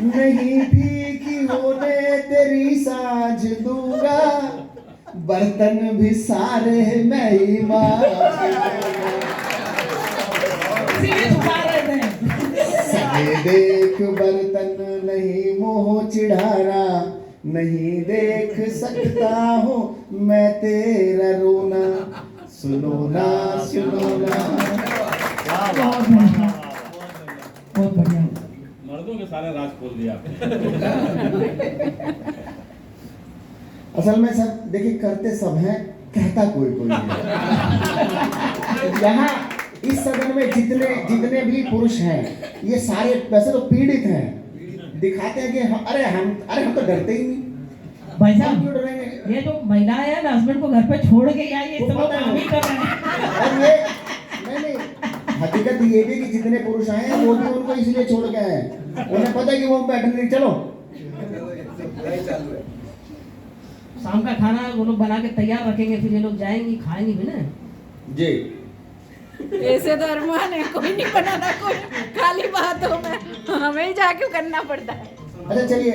नहीं फीकी होने तेरी साँझ दूंगा, बर्तन भी सारे मैं ही सगे देख बर्तन नहीं मोह चिढ़ाना, नहीं देख सकता हूँ मैं तेरा रोना, सुनो ना सुनो ना। बहुत बढ़िया। मर्दों के सारे राज खोल दिया आपने। असल में सब देखिए करते सब हैं, कहता कोई कोई नहीं। यहाँ इस सदन में जितने भी पुरुष हैं ये सारे वैसे तो पीड़ित हैं, दिखाते हैं कि हम तो डरते ही नहीं। भाई साहब क्यों डरेंगे? ये जो महिला है ना हस्बैंड को घर पे छोड़ के आई, ये वो सब पता काम ही है। कर रहे हैं। और ये नहीं हकीकत ये भी कि जितने पुरुष आए हैं वो भी उनको इसलिए छोड़ के आए हैं, उन्हें पता है कि वो बैठने नहीं। चलो शाम का खाना वो लोग बना के तैयार रखेंगे, फिर ये लोग जाएंगे खाएंगे भी ना जी। ऐसे तो अरमान है, कोई नहीं बनाना, कोई खाली बातों में हमें ही जाके करना पड़ता है। अच्छा चलिए,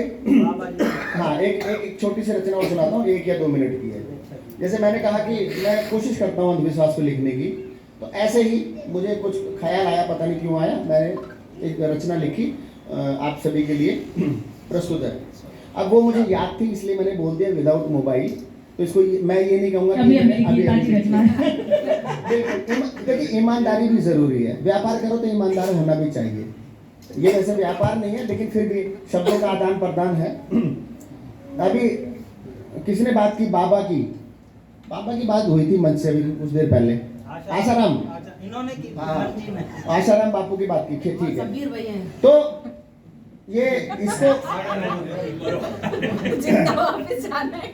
हाँ एक छोटी सी रचना और सुनाता हूँ, 1 या 2 मिनट की है। जैसे मैंने कहा कि मैं कोशिश करता हूँ अंधविश्वास को लिखने की, तो ऐसे ही मुझे कुछ ख्याल आया, पता नहीं क्यों आया, मैंने एक रचना लिखी, आप सभी के लिए प्रस्तुत है। अब वो मुझे याद थी इसलिए मैंने बोल दिया विदाउट मोबाइल, तो इसको मैं ये नहीं कहूँगा अभी रचना है। देखिए ईमानदारी भी जरूरी है, व्यापार करो तो ईमानदार होना भी चाहिए। ये वैसे व्यापार नहीं है लेकिन फिर भी शब्दों का आदान प्रदान है। अभी किसी ने बात की बाबा की बात हुई थी मंच से अभी कुछ देर पहले। आशाराम, इन्होंने की आशाराम बापू की बात की, ठीक है। सबीर भैया हैं। तो ये इसको जिंदा वापस जाना है।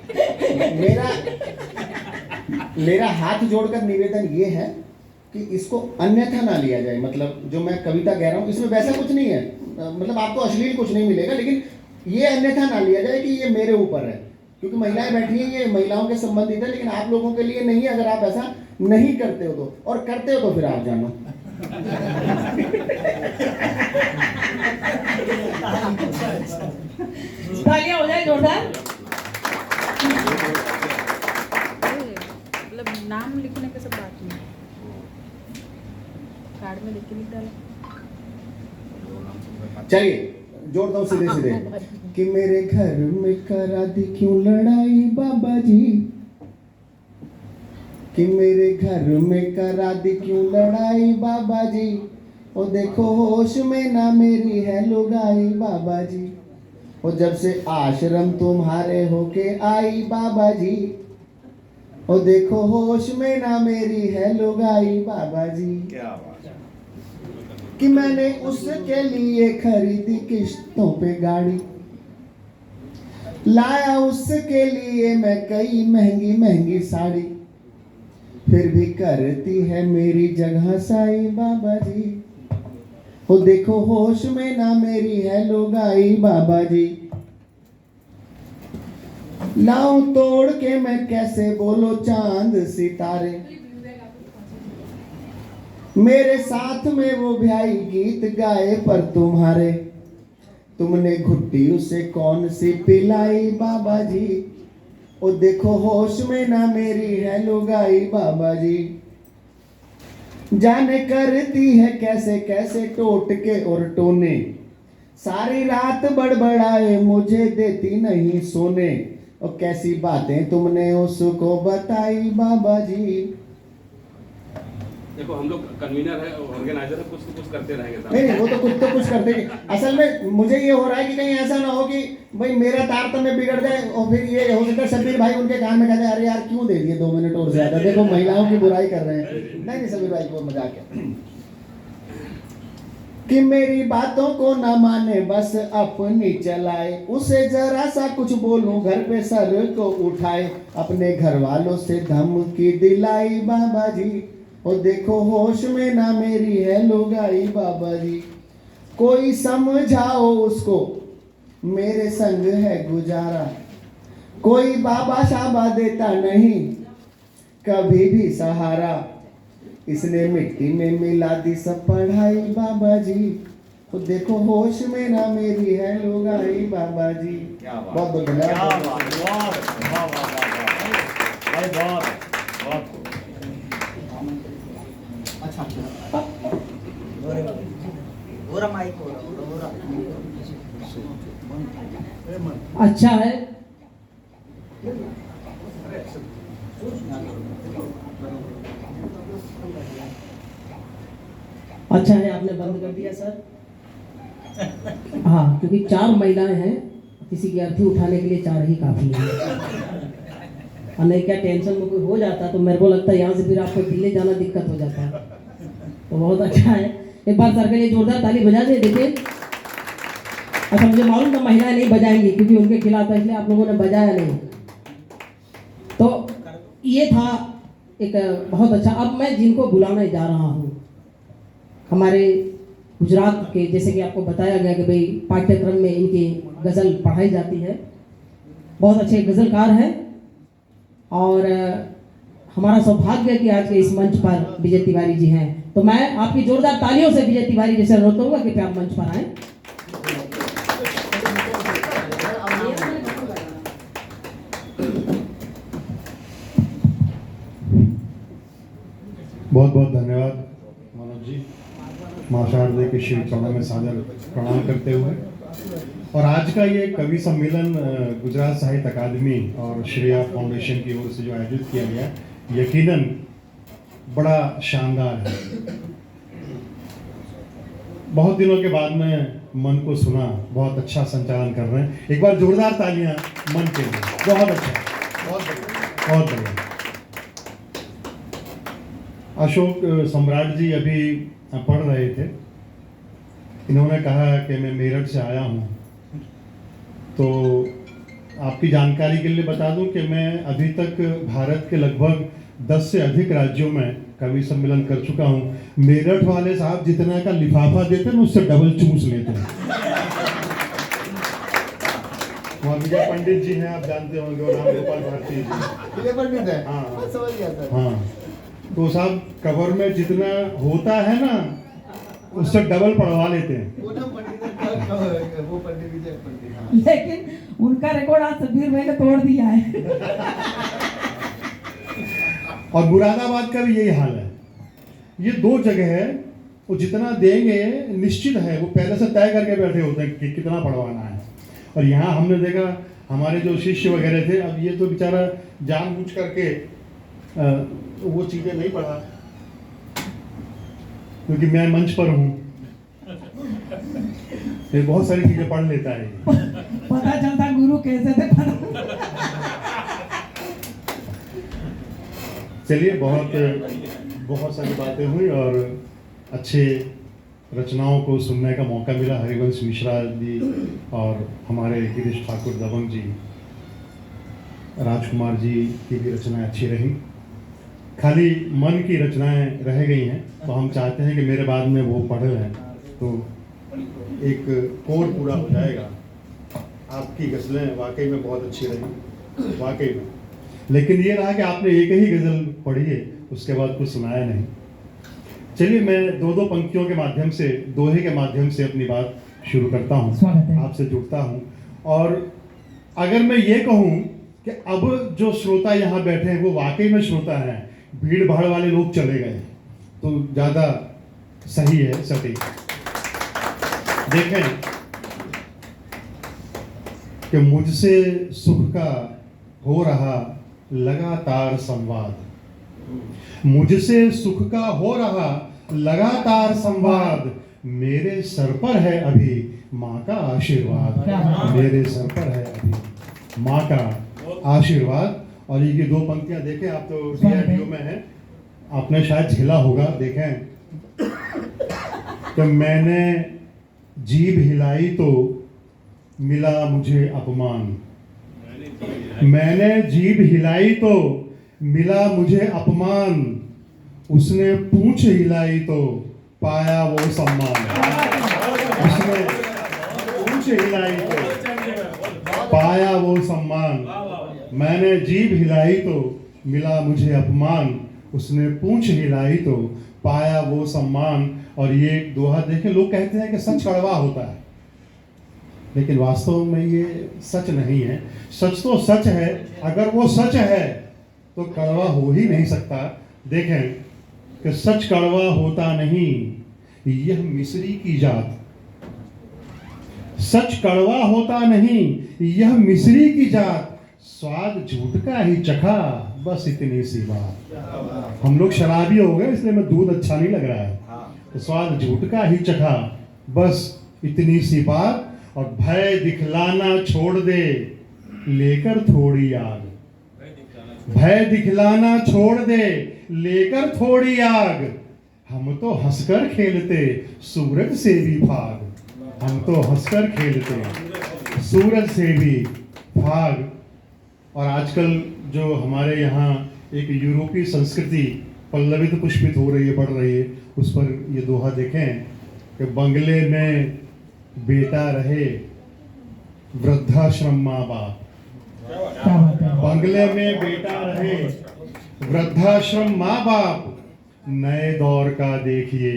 मेरा हाथ जोड़कर निवेदन ये है कि इसको अन्यथा ना लिया जाए। मतलब जो मैं कविता कह रहा हूँ इसमें वैसा कुछ नहीं है, मतलब आपको अश्लील कुछ नहीं मिलेगा, लेकिन ये अन्यथा ना लिया जाए कि ये मेरे ऊपर है, क्योंकि महिलाएं बैठी हैं, ये महिलाओं के संबंधित है, लेकिन आप लोगों के लिए नहीं है। अगर आप ऐसा नहीं करते हो तो, और करते हो तो फिर आप जानो। तालियां हो जाए जोरदार। मतलब नाम लिखने के सब बात नहीं, कार्ड में लिख के लिख डाला। चलिए जोड़ता हूँ सीधे सीधे कि मेरे घर में करा दी क्यों लड़ाई बाबा जी, कि मेरे घर में करा दी क्यों लड़ाई बाबा जी, ओ देखो होश में ना मेरी है लुगाई बाबा जी, ओ जब से आश्रम तुम्हारे होके आई बाबा जी, ओ देखो होश में ना मेरी है लुगाई बाबा जी। क्या बात है। कि मैंने उसके लिए खरीदी किश्तों पे गाड़ी, लाया उसके लिए मैं कई महंगी महंगी साड़ी, फिर भी करती है मेरी जगह साई बाबा जी, ओ देखो होश में ना मेरी है लुगाई बाबा जी। लाऊं तोड़ के मैं कैसे बोलो चांद सितारे, मेरे साथ में वो भाई गीत गाए पर तुम्हारे, तुमने घुट्टी उसे कौन सी पिलाई बाबा जी, ओ देखो होश में ना मेरी है लुगाई बाबा जी। जाने करती है कैसे कैसे टोटके और टोने, सारी रात बड़बड़ाए मुझे देती नहीं सोने, और कैसी बातें तुमने उसको बताई बाबा जी। देखो हम लोग कन्वीनर है, ऑर्गेनाइजर है, कुछ तो कुछ करते रहेंगे साहब। नहीं वो तो कुछ करते हैं। असल में मुझे ये हो रहा है कि कहीं ऐसा ना हो कि भाई मेरा तारतम्य बिगड़ जाए और फिर ये हो सकता है शब्बीर भाई उनके कान में कहते हैं अरे यार क्यों दे दिए 2 मिनट और ज्यादा, देखो महिलाओं की बुराई कर रहे हैं। नहीं शब्बीर भाई को मजाक है कि मेरी बातों को ना माने बस अपनी चलाए, उसे जरा सा कुछ बोलूं घर पे सर को उठाए, अपने घर वालों से धमकी दिलाई बाबा जी, और देखो होश में ना मेरी है लुगाई बाबा जी। कोई समझाओ उसको मेरे संग है गुजारा, कोई बाबा शाबा देता नहीं कभी भी सहारा, इसने मिट्टी में मिला दी सब पढ़ाई बाबा जी, तो देखो होश में ना मेरी है लुगाई बाबा जी। क्या बात, बहुत बहुत क्या धन्यवाद। बात, वाह वाह वाह वाह भाई, बहुत बहुत अच्छा है। अच्छा है आपने बंद कर दिया सर। हाँ, क्योंकि 4 महिलाएं हैं, किसी की अर्थी उठाने के लिए 4 ही काफी है। और नहीं क्या टेंशन में कोई हो जाता तो मेरे को लगता है यहाँ से फिर आपको दिल्ली जाना दिक्कत हो जाता। तो बहुत अच्छा है, एक बार सर के लिए जोरदार ताली बजा दे। देखिए, अच्छा मुझे मालूम था महिलाएं नहीं बजाएंगी क्योंकि उनके खिलाफ है, इसलिए आप लोगों ने बजाया नहीं। तो ये था एक बहुत अच्छा। अब मैं जिनको बुलाने जा रहा हूँ, हमारे गुजरात के, जैसे कि आपको बताया गया कि भाई पाठ्यक्रम में इनकी गज़ल पढ़ाई जाती है, बहुत अच्छे गज़लकार हैं। और हमारा सौभाग्य है कि आज के इस मंच पर विजय तिवारी जी हैं। तो मैं आपकी जोरदार तालियों से विजय तिवारी जी से अनुरोध करूंगा कि आप मंच पर आएं। बहुत बहुत धन्यवाद मनोज जी, माँ शारदे के श्री चरणों में सादर प्रणाम करते हुए। और आज का ये कवि सम्मेलन गुजरात साहित्य अकादमी और श्रेया फाउंडेशन की ओर से जो आयोजित किया गया, यकीनन बड़ा शानदार है। बहुत दिनों के बाद में मन को सुना, बहुत अच्छा संचालन कर रहे हैं। एक बार जोरदार तालियां मन के लिए। बहुत अच्छा, बहुत बढ़िया, बहुत बढ़िया। अशोक सम्राट जी अभी पढ़ रहे थे, इन्होंने कहा कि मैं मेरठ से आया हूँ। तो आपकी जानकारी के लिए बता दूं कि मैं अभी तक भारत के लगभग 10 से अधिक राज्यों में कवि सम्मेलन कर चुका हूँ। मेरठ वाले साहब जितना का लिफाफा देते हैं उससे डबल चूस लेते हैं। वहाँ विजय पंडित जी हैं, आप जानते होंगे, और राम गोपाल भारती जी। विजय पंडित है, हाँ समझ गया सर। हाँ, तो साहब कवर में जितना होता है ना उससे डबल पढ़वा लेते हैं। वो ना पंडित है, वो पंडित विजय पंडित। हाँ। लेकिन उनका रिकॉर्ड आज सब्बीर भाई ने तोड़ दिया है। और मुरादाबाद का भी यही हाल है। ये 2 जगह है, वो जितना देंगे निश्चित है, वो पहले से तय करके बैठे होते हैं कि कितना पढ़वाना है। और यहाँ हमने देखा हमारे जो शिष्य वगैरह थे, अब ये तो बेचारा जानबूझ करके वो चीज़ें नहीं पढ़ा, क्योंकि मैं मंच पर हूँ, ये बहुत सारी चीजें पढ़ लेता है। पता चलता गुरु कैसे थे। चलिए, बहुत सारी बातें हुई और अच्छे रचनाओं को सुनने का मौका मिला। हरिवंश मिश्रा जी और हमारे गिरीश ठाकुर दबंग जी, राजकुमार जी की भी रचनाएं अच्छी रही। खाली मन की रचनाएं रह गई हैं, तो हम चाहते हैं कि मेरे बाद में वो पढ़ लें तो एक कोर पूरा हो जाएगा। आपकी गज़लें वाकई में बहुत अच्छी रही, वाकई में। लेकिन ये रहा कि आपने एक ही गज़ल पढ़ी है, उसके बाद कुछ सुनाया नहीं। चलिए, मैं 2-2 पंक्तियों के माध्यम से, दोहे के माध्यम से अपनी बात शुरू करता हूँ, आपसे जुड़ता हूँ। और अगर मैं ये कहूँ कि अब जो श्रोता यहाँ बैठे हैं वो वाकई में श्रोता हैं, भीड़ भाड़ वाले लोग चले गए, तो ज़्यादा सही है, सटीक। देखें कि मुझसे सुख का हो रहा लगातार संवाद, मुझसे सुख का हो रहा लगातार संवाद, मेरे सर पर है अभी माँ का आशीर्वाद, मेरे सर पर है अभी माँ का आशीर्वाद। और ये 2 पंक्तियां देखें, आप तो वीडियो में हैं, आपने शायद झेला होगा। देखें कि मैंने जीभ हिलाई तो मिला मुझे अपमान, मैंने जीभ हिलाई तो मिला मुझे अपमान, उसने पूंछ हिलाई तो पाया वो सम्मान, उसने पूंछ हिलाई तो पाया वो सम्मान, मैंने जीभ हिलाई तो मिला मुझे अपमान, उसने पूंछ हिलाई तो पाया वो सम्मान। और ये दोहा देखें, लोग कहते हैं कि सच कड़वा होता है, लेकिन वास्तव में ये सच नहीं है। सच तो सच है, अगर वो सच है तो कड़वा हो ही नहीं सकता। देखें कि सच कड़वा होता नहीं, यह मिस्री की जात। सच कड़वा होता नहीं, यह मिस्री की जात। स्वाद झूठ का ही चखा, बस इतनी सी बात। हम लोग शराबी हो गए इसलिए मैं दूध अच्छा नहीं लग रहा है, तो स्वाद झूठ का ही चखा, बस इतनी सी बात। और भय दिखलाना छोड़ दे, लेकर थोड़ी आग। भय दिखलाना छोड़ दे, लेकर थोड़ी आग। हम तो हंसकर खेलते, सूरज से भी भाग। हम तो हंसकर खेलते, सूरज से भी भाग। और आजकल जो हमारे यहाँ एक यूरोपीय संस्कृति पल्लवित पुष्पित हो रही है, बढ़ रही है, उस पर ये दोहा देखें कि बंगले में बेटा रहे, वृद्धाश्रम माँ बाप। बंगले में बेटा रहे, वृद्धाश्रम माँ बाप। नए दौर का देखिए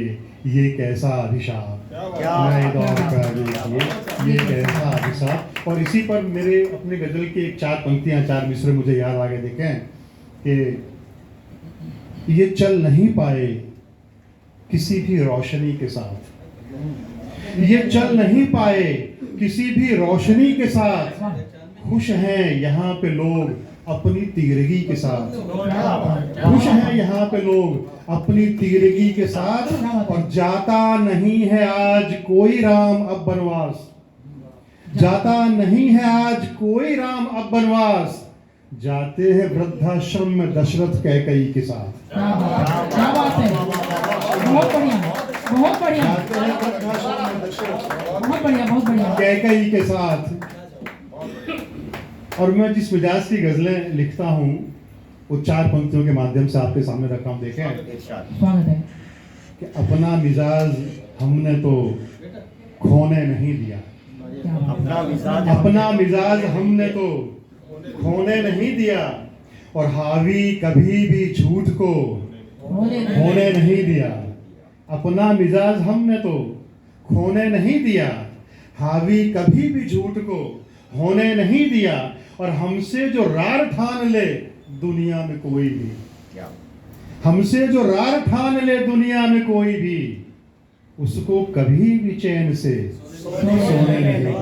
ये कैसा अभिशाप। नए दौर का देखिए ये कैसा अभिशाप। और इसी पर मेरे अपने गजल की एक 4 पंक्तियां, 4 मिसरे मुझे याद आगे देखें कि ये चल नहीं पाए किसी भी रोशनी के साथ। ये चल नहीं पाए किसी भी रोशनी के साथ। खुश हैं यहाँ पे लोग अपनी तीरगी के साथ। खुश हैं यहाँ पे लोग अपनी तीरगी के साथ। और जाता नहीं है आज कोई राम अब बनवास। जाता नहीं है आज कोई राम अब बनवास। जाते हैं वृद्धाश्रम में दशरथ कैकई के साथ। क्या बात है, बहुत बढ़िया, बहुत बढ़िया, जाते हैं वृद्धाश्रम में दशरथ बहुत बढ़िया, बहुत बढ़िया। कैकई के साथ। और मैं जिस मिजाज की गजलें लिखता हूँ वो 4 पंक्तियों के माध्यम से आपके सामने रखा हूँ। देखें स्वागत है। कि अपना मिजाज हमने तो खोने नहीं दिया। अपना मिजाज हमने तो खोने नहीं दिया। और हावी कभी भी झूठ को होने नहीं दिया। अपना मिजाज हमने तो खोने नहीं दिया। हावी कभी भी झूठ को होने नहीं दिया। और हमसे जो रार ठान ले दुनिया में कोई भी, हमसे जो रार ठान ले दुनिया में कोई भी, उसको कभी भी चैन से सोने नहीं दिया।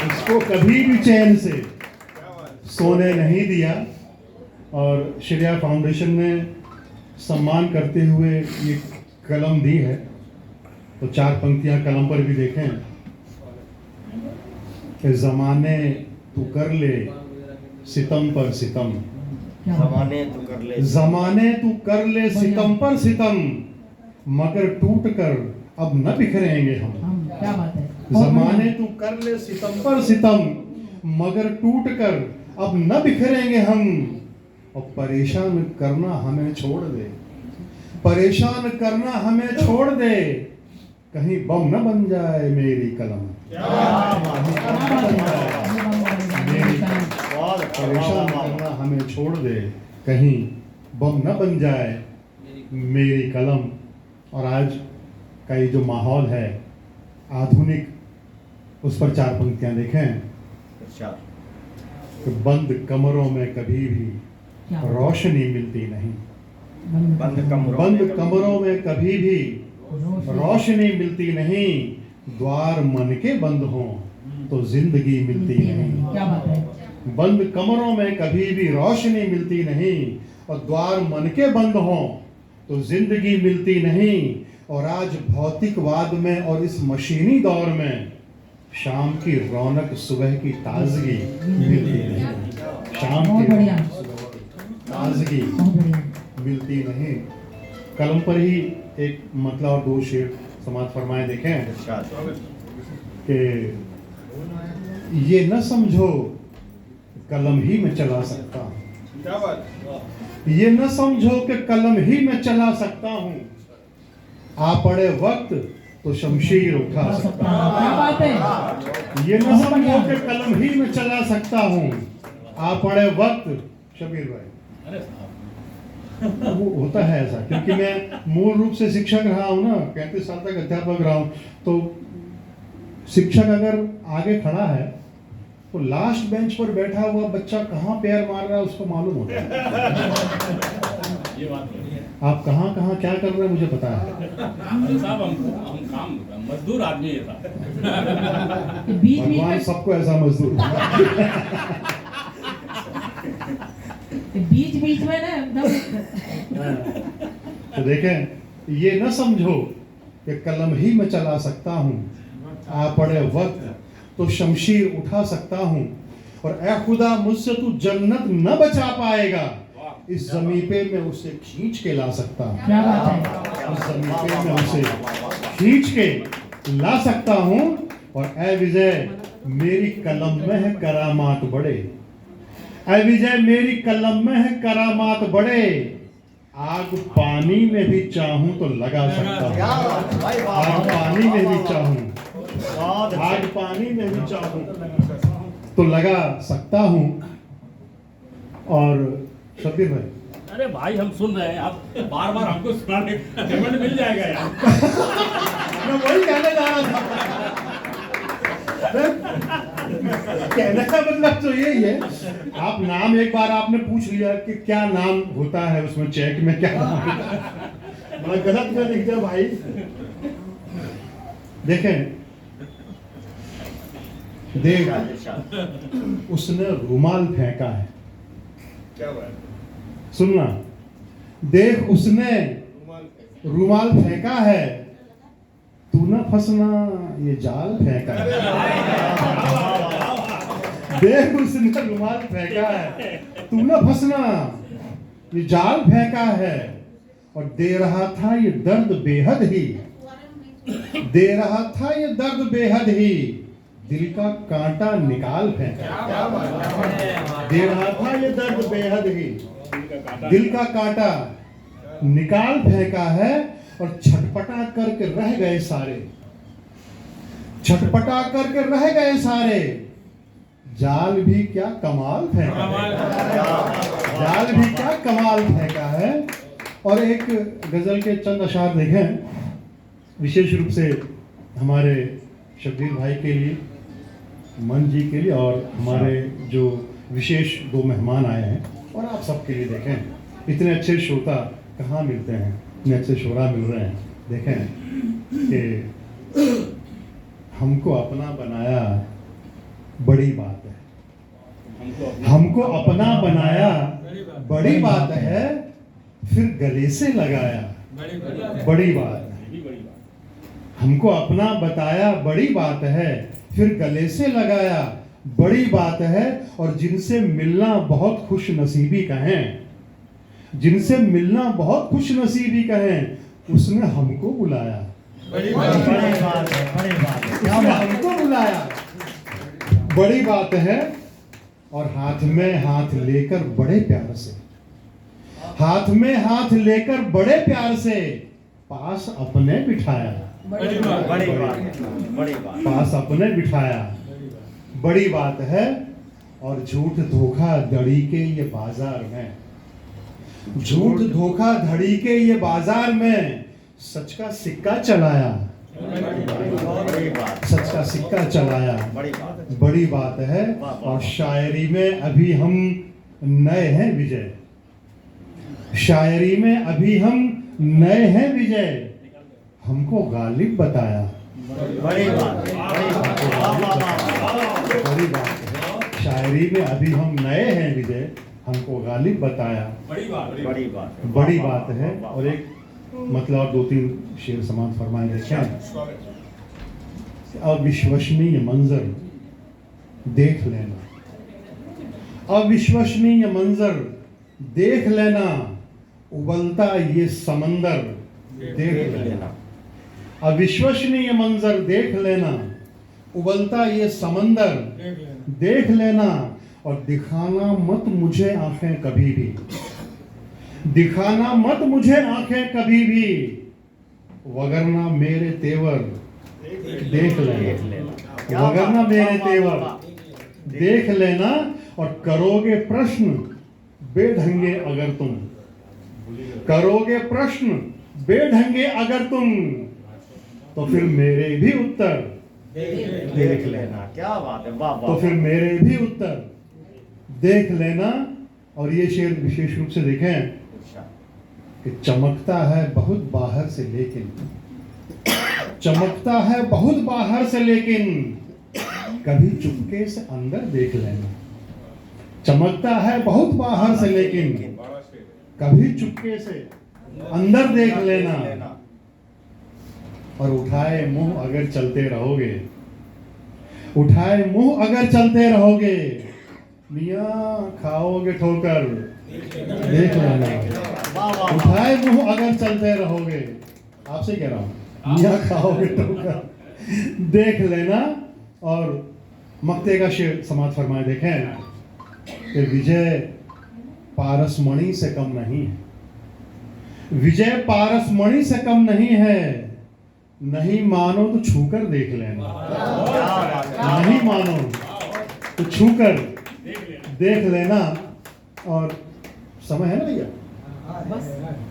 उसको कभी भी चैन से सोने नहीं दिया। और श्रेया फाउंडेशन ने सम्मान करते हुए ये कलम दी है, तो 4 पंक्तियां कलम पर भी देखें कि ज़माने तू कर ले सितम पर सितम। ज़माने तू कर ले, ज़माने तू कर ले सितम पर सितम, मगर टूट कर अब न बिखरेंगे हम। क्या बात है। ज़माने तू कर ले सितम पर सितम, मगर टूट कर अब न बिखरेंगे हम। और परेशान करना हमें छोड़ दे, परेशान करना हमें छोड़ दे, कहीं बम न बन जाए मेरी कलम। परेशान करना हमें छोड़ दे, कहीं बम न बन जाए मेरी कलम। और आज का ये जो माहौल है आधुनिक, उस पर 4 पंक्तियां देखें कि बंद कमरों में कभी भी रोशनी मिलती नहीं। बंद कमरों में कभी भी रोशनी मिलती नहीं। द्वार मन के बंद हों तो जिंदगी मिलती नहीं। क्या बात है। बंद कमरों में कभी भी रोशनी मिलती नहीं। और द्वार मन के बंद हों तो जिंदगी मिलती नहीं। और आज भौतिकवाद में और इस मशीनी दौर में शाम की रौनक, सुबह की ताजगी मिलती नहीं। शाम की ताजगी मिलती नहीं। कलम पर ही एक मतलब और 2 शेर समाज फरमाए देखें कि ये न समझो कलम ही में चला सकता हूँ। ये न समझो कि कलम ही में चला सकता हूँ। आ पड़े वक्त तो शमशीर उठा सकता हूँ। ये न समझो कि कलम ही में चला सकता हूँ। आ पड़े वक्त, शबीर भाई, वो होता है ऐसा, क्योंकि मैं मूल रूप से शिक्षक रहा हूँ ना, 35 साल तक अध्यापक रहा हूँ। तो शिक्षक अगर आगे खड़ा है तो लास्ट बेंच पर बैठा हुआ बच्चा कहाँ पैर मार रहा है उसको मालूम होता है। ये बात है। आप कहाँ कहाँ क्या कर रहे हैं मुझे पता है। साहब हम काम मजदूर आदमी है साहब। बीच बीच भगवान में सबको ऐसा मजदूर बीच में ना एकदम तो देखें, ये न समझो कि कलम ही मैं चला सकता हूँ, आ पड़े वक्त तो शमशीर उठा सकता हूँ, और ए खुदा मुझसे तू जन्नत न बचा पाएगा, इस जमीन पे मैं उसे खींच के ला सकता हूँ। क्या बात है। इस जमीन पे मैं उसे खींच के ला सकता हूँ। और ए विजय मेरी कलम में है करामात बड़े, ऐ विजय मेरी कलम में है करामात बड़े, आग पानी में भी चाहूं तो लगा सकता हूं। आग पानी में भी चाहूं, आग पानी में भी चाहूं तो लगा सकता हूं। और शब्बीर भाई, अरे भाई हम सुन रहे हैं, आप बार बार हमको सुनाने पेमेंट मिल जाएगा यार। मैं वही कहने जा रहा था। कहने का मतलब तो यही है, आप नाम एक बार आपने पूछ लिया कि क्या नाम होता है उसमें, चेक में क्या नाम होता है, मैं गलत में लिख दिया भाई। देखें, देख उसने रुमाल फेंका है, क्या बात? सुनना, देख उसने रुमाल फेंका है, तू न फंसना ये जाल फेंका है। देख उसने रुमाल फेंका है, तू न फंसना ये जाल फेंका है, और दे रहा था ये दर्द बेहद ही, दे रहा था ये दर्द बेहद ही, दिल का कांटा निकाल फेंका। दे रहा था ये दर्द बेहद ही, दिल का कांटा निकाल फेंका है, और छटपटा करके रह गए सारे, छटपटा करके रह गए सारे, जाल भी क्या कमाल फेंका है, जाल भी क्या कमाल फेंका है। और एक गजल के चंद अशार देखें, विशेष रूप से हमारे शब्बीर भाई के लिए, मन जी के लिए, और हमारे जो विशेष दो मेहमान आए हैं, और आप सबके लिए। देखें, इतने अच्छे श्रोता कहाँ मिलते हैं, इतने अच्छे शोरा मिल रहे हैं। देखें कि हमको अपना बनाया बड़ी बात है, हमको अपना बनाया बड़ी बात है, फिर गले से लगाया बड़ी बात है। हमको अपना बताया बड़ी बात है, फिर गले से लगाया बड़ी बात है, और जिनसे मिलना बहुत खुश नसीबी कहें, जिनसे मिलना बहुत खुश नसीबी कहें, उसने हमको बुलाया, बड़ी बात है, बड़ी बात है, क्या उसने बात है। हमको बुलाया बड़ी बात है। और हाथ में हाथ लेकर बड़े प्यार से, हाथ में हाथ लेकर बड़े प्यार से, पास अपने बिठाया, बड़ी बात, बड़ी बात, बड़ी बात। पास अपने बिठाया बड़ी बात है। और झूठ धोखा धड़ी के ये बाजार में, झूठ धोखा धड़ी के ये बाजार में, सच का सिक्का चलाया, बड़ी बात, सच का सिक्का चलाया बड़ी बात, बड़ी बात है। और शायरी में अभी हम नए हैं विजय, शायरी में अभी हम नए हैं विजय, हमको गालिब बताया बड़ी बात, बड़ी बात, बड़ी बात है। शायरी में अभी हम नए हैं विजय, हमको गालिब बताया बड़ी बात, बड़ी बात, बड़ी बात है। और एक मतलब और दो तीन शेर समाज फरमाएंगे। देखें, अविश्वसनीय मंजर देख लेना, अविश्वसनीय मंजर देख लेना, उबलता ये समंदर देख लेना, अविश्वसनीय मंजर देख लेना, उबलता ये समंदर देख लेना। और दिखाना मत मुझे आंखें कभी भी, दिखाना मत मुझे आंखें कभी भी, वगरना मेरे तेवर देख लेना, वगरना मेरे तेवर देख लेना। और करोगे प्रश्न बेढंगे अगर तुम, करोगे प्रश्न बेढंगे अगर तुम, तो फिर मेरे भी उत्तर देख लेना। क्या बात है, वाह तो वाह। फिर मेरे भी उत्तर देख लेना। और ये शेर विशेष रूप से देखें कि चमकता है बहुत बाहर से लेकिन, चमकता है बहुत बाहर से लेकिन, कभी चुपके से अंदर देख लेना। चमकता है बहुत बाहर से लेकिन, कभी चुपके से अंदर देख लेना। और उठाए मुंह अगर चलते रहोगे, उठाए मुंह अगर चलते रहोगे, मियाँ खाओगे ठोकर देख लेना। उठाए मुंह अगर चलते रहोगे, आपसे कह रहा हूं, मियाँ खाओगे ठोकर देख लेना। और मक्ते का शेर समाज फरमाए देखें कि विजय पारसमणि से कम नहीं है, विजय पारसमणि से कम नहीं है। नहीं मानो तो छूकर देख लेना, नहीं मानो तो छूकर देख लेना। और समय है ना भैया,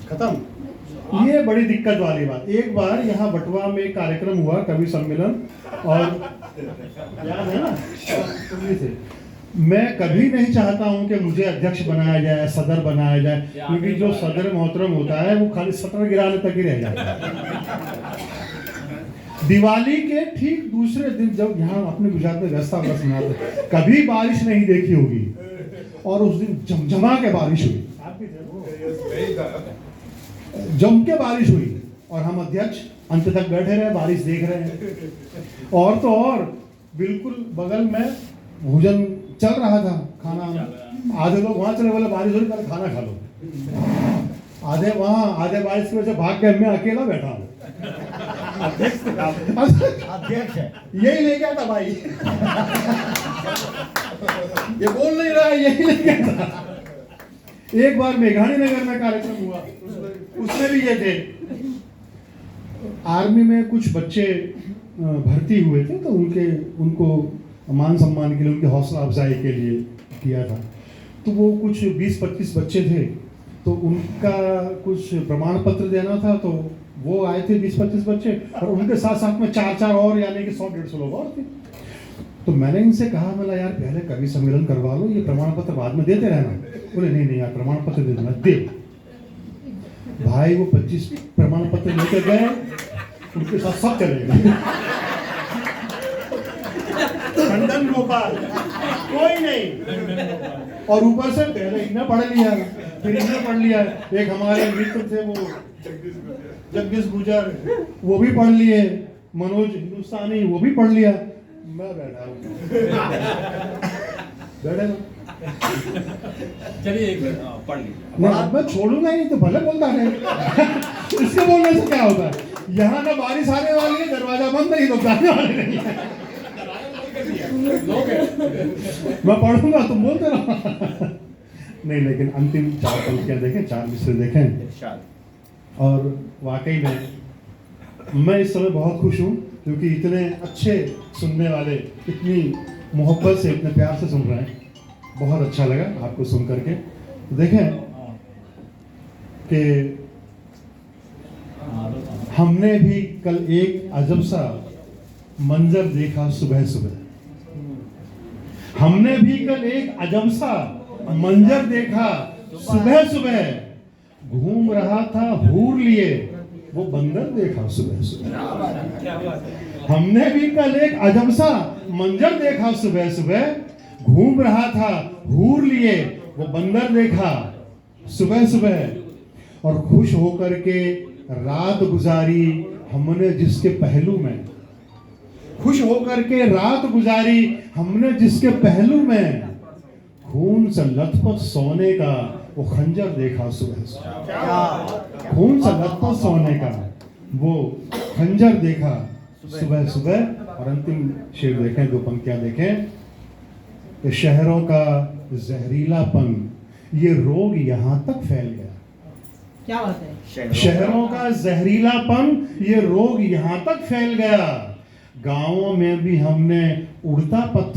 खत्म। ये बड़ी दिक्कत वाली बात। एक बार यहाँ बटवा में एक कार्यक्रम हुआ, कवि सम्मेलन, और याद है ना, से मैं कभी नहीं चाहता हूं कि मुझे अध्यक्ष बनाया जाए, सदर बनाया जाए, क्योंकि जो सदर मोहतरम होता है वो खाली सतर गिराने तक ही रह जाता है। दिवाली के ठीक दूसरे दिन जब यहाँ अपने गुजरात में व्यवस्था मनाते, कभी बारिश नहीं देखी होगी, और उस दिन जमजमा के बारिश हुई, जम के बारिश हुई, और हम अध्यक्ष अंत तक बैठे रहे, बारिश देख रहे हैं। और तो और बिल्कुल बगल में भोजन चल रहा था, खाना। आधे लोग वहां चले, बोले बारिश हो रही, पहले खाना खा लो। आधे वहां, आधे बारिश की वजह से भाग के मैं अकेला बैठा हूँ। अध्यक्ष है, यही ले गया था भाई। ये बोल नहीं रहा है, यही ले गया था। एक बार मेघानी नगर में कार्यक्रम हुआ, उसमें भी ये थे। आर्मी में कुछ बच्चे भर्ती हुए थे, तो उनको मान सम्मान के लिए, उनकी हौसला अफजाई के लिए किया था। तो वो कुछ 20-25 बच्चे थे, तो उनका कुछ प्रमाण पत्र देना था। तो वो आए थे 20-25 बच्चे, और उनके साथ साथ में 4-4 और, यानी कि 100-150 लोग और थे। तो मैंने इनसे कहा, बोला यार पहले कवि सम्मेलन करवा लो, ये प्रमाण पत्र बाद में देते रहना। बोले नहीं यार, प्रमाण पत्र दे देना। दे भाई, वो 25 प्रमाण पत्र लेकर गए, उनके साथ सब चले गए। खंडन गोपाल कोई नहीं। और ऊपर से पहले इन्हें पढ़ लिया, फिर इन्हें पढ़ लिया। एक हमारे मित्र थे वो जगदीश गुजर, वो भी पढ़ लिए। मनोज हिंदुस्तानी, वो भी पढ़ लिया। मैं बैठा हूँ, बैठे चलिए एक मिनट पढ़ लीजिए। मैं छोड़ूंगा ही नहीं, तो भले बोलता है। इसके बोलने से क्या होता है? यहाँ ना बारिश आने वाली है, दरवाजा बंद नहीं, तो जाने वाले नहीं है। मैं पढ़ूंगा, तुम बोलते रहो। नहीं, लेकिन अंतिम 4 पंक्तियां देखें, 4 मिसरे देखें, और वाकई में मैं इस समय बहुत खुश हूँ, क्योंकि इतने अच्छे सुनने वाले इतनी मोहब्बत से, इतने प्यार से सुन रहे हैं। बहुत अच्छा लगा आपको सुन करके। देखें कि हमने भी कल एक अजब सा मंजर देखा सुबह सुबह। हमने भी कल एक अजब सा मंजर देखा सुबह सुबह। घूम रहा था हूर लिए वो बंदर देखा सुबह सुबह। हमने भी कल एक अजब सा मंजर देखा सुबह सुबह। घूम रहा था हूर लिए वो बंदर देखा सुबह सुबह। और खुश होकर के रात गुजारी हमने जिसके पहलू में, खुश होकर के रात गुजारी हमने जिसके पहलू में। खून से लथपथ सोने का वो खंजर देखा सुबह सुबह। खून से लथपथ सोने का वो खंजर देखा सुबह सुबह। और अंतिम शेर देखें, 2 पंक्तियां देखें कि शहरों का जहरीलापन ये रोग यहां तक फैल गया। क्या बात है? शहरों का जहरीलापन ये रोग यहां तक फैल गया। गांवों में भी हमने उड़ता पत्थर